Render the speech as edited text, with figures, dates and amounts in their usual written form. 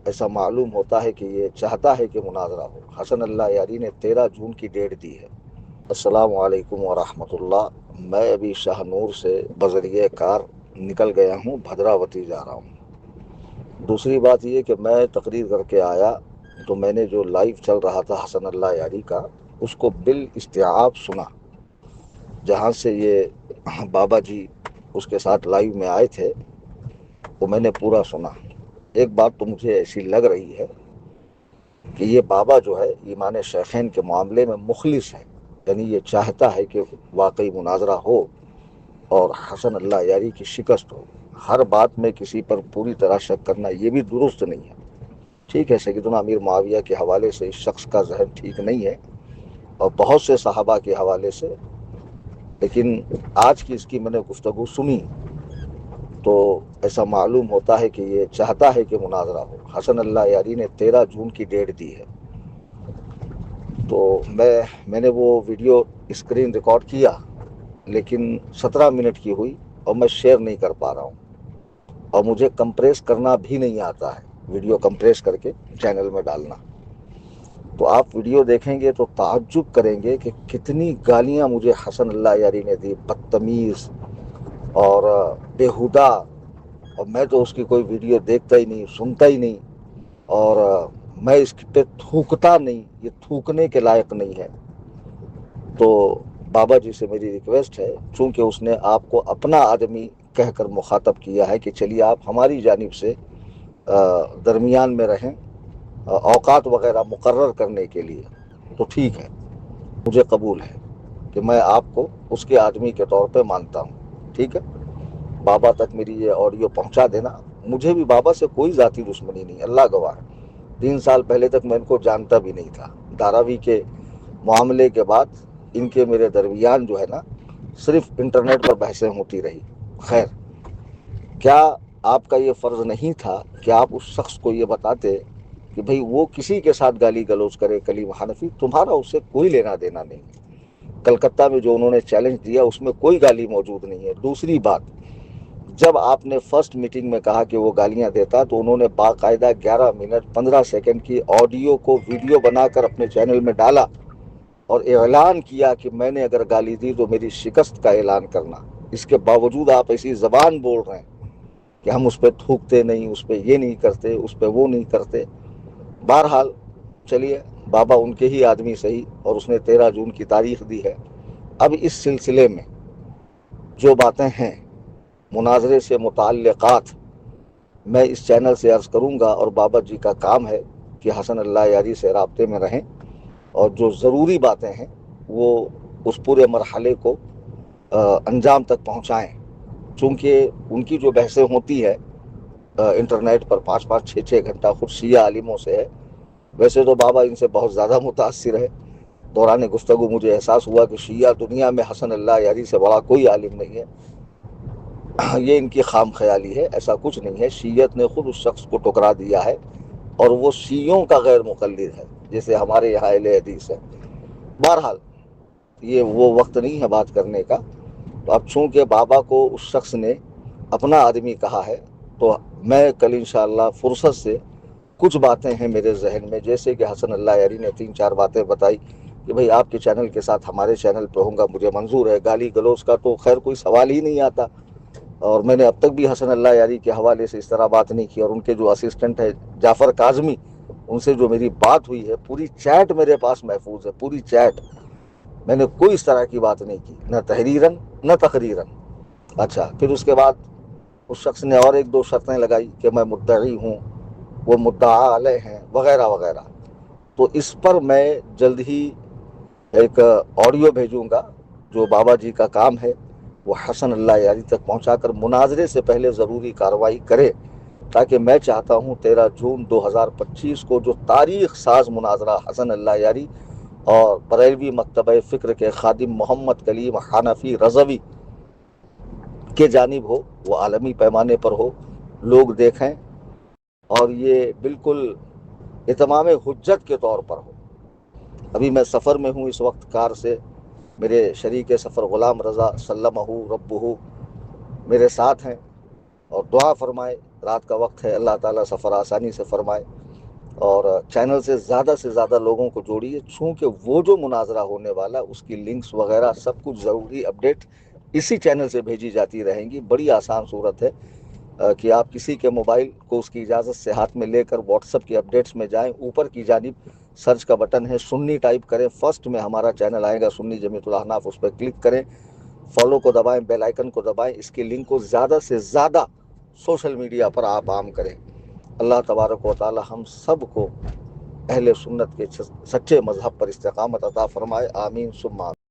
ایسا معلوم ہوتا ہے کہ یہ چاہتا ہے کہ مناظرہ ہو۔ حسن اللہ یاری نے 13 جون کی ڈیٹ دی ہے۔ السلام علیکم ورحمۃ اللہ۔ میں ابھی شاہ نور سے بذریعہ کار نکل گیا ہوں، بھدراوتی جا رہا ہوں۔ دوسری بات یہ کہ میں تقریر کر کے آیا تو میں نے جو لائیو چل رہا تھا حسن اللہ یاری کا، اس کو بالاستیعاب سنا۔ جہاں سے یہ بابا جی اس کے ساتھ لائیو میں آئے تھے وہ میں نے پورا سنا۔ ایک بات تو مجھے ایسی لگ رہی ہے کہ یہ بابا جو ہے ایمان شیخین کے معاملے میں مخلص ہے، یعنی یہ چاہتا ہے کہ واقعی مناظرہ ہو اور حسن اللہ یاری کی شکست ہو۔ ہر بات میں کسی پر پوری طرح شک کرنا یہ بھی درست نہیں ہے۔ ٹھیک ہے، سیدنا امیر معاویہ کے حوالے سے اس شخص کا ذہن ٹھیک نہیں ہے اور بہت سے صحابہ کے حوالے سے، لیکن آج کی اس کی میں نے گفتگو سنی تو ایسا معلوم ہوتا ہے کہ یہ چاہتا ہے کہ مناظرہ ہو۔ حسن اللہ یاری نے 13 جون کی ڈیٹ دی ہے۔ تو میں نے وہ ویڈیو اسکرین ریکارڈ کیا، لیکن 17 منٹ کی ہوئی اور میں شیئر نہیں کر پا رہا ہوں، اور مجھے کمپریس کرنا بھی نہیں آتا ہے، ویڈیو کمپریس کر کے چینل میں ڈالنا۔ تو آپ ویڈیو دیکھیں گے تو تعجب کریں گے کہ کتنی گالیاں مجھے حسن اللہ یاری نے دی، بدتمیز اور بےہودہ، اور میں تو اس کی کوئی ویڈیو دیکھتا ہی نہیں، سنتا ہی نہیں، اور میں اس پہ تھوکتا نہیں، یہ تھوکنے کے لائق نہیں ہے۔ تو بابا جی سے میری ریکویسٹ ہے، چونکہ اس نے آپ کو اپنا آدمی کہہ کر مخاطب کیا ہے کہ چلیے آپ ہماری جانب سے درمیان میں رہیں اوقات وغیرہ مقرر کرنے کے لیے، تو ٹھیک ہے، مجھے قبول ہے کہ میں آپ کو اس کے آدمی کے طور پہ مانتا ہوں۔ ٹھیک ہے، بابا تک میری یہ آڈیو پہنچا دینا۔ مجھے بھی بابا سے کوئی ذاتی دشمنی نہیں، اللہ گواہ ہے۔ 3 سال پہلے تک میں ان کو جانتا بھی نہیں تھا۔ دھاراوی کے معاملے کے بعد ان کے میرے درمیان جو ہے نا، صرف انٹرنیٹ پر بحثیں ہوتی رہی۔ خیر، کیا آپ کا یہ فرض نہیں تھا کہ آپ اس شخص کو یہ بتاتے کہ بھئی وہ کسی کے ساتھ گالی گلوچ کرے، کلیم حنفی، تمہارا اس سے کوئی لینا دینا نہیں۔ کلکتہ میں جو انہوں نے چیلنج دیا اس میں کوئی گالی موجود نہیں ہے۔ دوسری بات، جب آپ نے فرسٹ میٹنگ میں کہا کہ وہ گالیاں دیتا تو انہوں نے باقاعدہ 11 منٹ 15 سیکنڈ کی آڈیو کو ویڈیو بنا کر اپنے چینل میں ڈالا اور اعلان کیا کہ میں نے اگر گالی دی تو میری شکست کا اعلان کرنا۔ اس کے باوجود آپ ایسی زبان بول رہے ہیں کہ ہم اس پہ تھوکتے نہیں، اس پہ یہ نہیں کرتے، اس پہ وہ نہیں کرتے۔ بہرحال چلیے، بابا ان کے ہی آدمی صحیح، اور اس نے 13 جون کی تاریخ دی ہے۔ اب اس سلسلے میں جو باتیں ہیں مناظرے سے متعلقات، میں اس چینل سے عرض کروں گا، اور بابا جی کا کام ہے کہ حسن اللہ یاری سے رابطے میں رہیں اور جو ضروری باتیں ہیں وہ اس پورے مرحلے کو انجام تک پہنچائیں۔ چونکہ ان کی جو بحثیں ہوتی ہے انٹرنیٹ پر 5 5 6 6 گھنٹہ خود شیعہ عالموں سے ہے، ویسے تو بابا ان سے بہت زیادہ متاثر ہے۔ دوران گفتگو مجھے احساس ہوا کہ شیعہ دنیا میں حسن اللہ یاری سے بڑا کوئی عالم نہیں ہے۔ یہ ان کی خام خیالی ہے، ایسا کچھ نہیں ہے۔ شیعت نے خود اس شخص کو ٹکرا دیا ہے اور وہ شیعوں کا غیر مقلد ہے، جیسے ہمارے یہاں اہل حدیث ہے۔ بہرحال یہ وہ وقت نہیں ہے بات کرنے کا۔ تو اب چونکہ بابا کو اس شخص نے اپنا آدمی کہا ہے تو میں کل انشاءاللہ فرصت سے، کچھ باتیں ہیں میرے ذہن میں، جیسے کہ حسن اللہ یاری نے 3 4 باتیں بتائی کہ بھئی آپ کے چینل کے ساتھ ہمارے چینل پہ ہوں گا، مجھے منظور ہے۔ گالی گلوچ کا تو خیر کوئی سوال ہی نہیں آتا، اور میں نے اب تک بھی حسن اللہ یاری کے حوالے سے اس طرح بات نہیں کی۔ اور ان کے جو اسسٹنٹ ہے جعفر کاظمی، ان سے جو میری بات ہوئی ہے، پوری چیٹ میرے پاس محفوظ ہے، پوری چیٹ، میں نے کوئی اس طرح کی بات نہیں کی، نہ تحریراً نہ تقریراً۔ اچھا، پھر اس کے بعد اس شخص نے اور 1 2 شرطیں لگائی کہ میں مدعی ہوں، وہ مدعا علیہ ہیں، وغیرہ وغیرہ۔ تو اس پر میں جلد ہی ایک آڈیو بھیجوں گا۔ جو بابا جی کا کام ہے وہ حسن اللہ یاری تک پہنچا کر مناظرے سے پہلے ضروری کارروائی کرے، تاکہ میں چاہتا ہوں 13 جون 2025 کو جو تاریخ ساز مناظرہ حسن اللہ یاری اور بریلوی مکتبہ فکر کے خادم محمد کلیم حنفی رضوی کے جانب ہو، وہ عالمی پیمانے پر ہو، لوگ دیکھیں، اور یہ بالکل اتمام حجت کے طور پر ہو۔ ابھی میں سفر میں ہوں اس وقت کار سے، میرے شریک سفر غلام رضا سلمہ ربہ میرے ساتھ ہیں، اور دعا فرمائیں. رات کا وقت ہے, اللہ تعالیٰ سفر آسانی سے فرمائے. اور چینل سے زیادہ لوگوں کو جوڑیے, چونکہ وہ جو مناظرہ ہونے والا اس کی لنکس وغیرہ سب کچھ ضروری اپڈیٹ اسی چینل سے بھیجی جاتی رہیں گی. بڑی آسان صورت ہے کہ آپ کسی کے موبائل کو اس کی اجازت سے ہاتھ میں لے کر واٹس ایپ کی اپڈیٹس میں جائیں, اوپر کی جانب سرچ کا بٹن ہے, سنی ٹائپ کریں, فرسٹ میں ہمارا چینل آئے گا سنی جمیعت الاحناف, اس پر کلک کریں, فالو کو دبائیں, بیل آئیکن کو دبائیں. اس کی لنک کو زیادہ سے زیادہ سوشل میڈیا پر آپ عام کریں. اللہ تبارک و تعالی ہم سب کو اہل سنت کے سچے مذہب پر استقامت عطا فرمائے. آمین ثم آمین.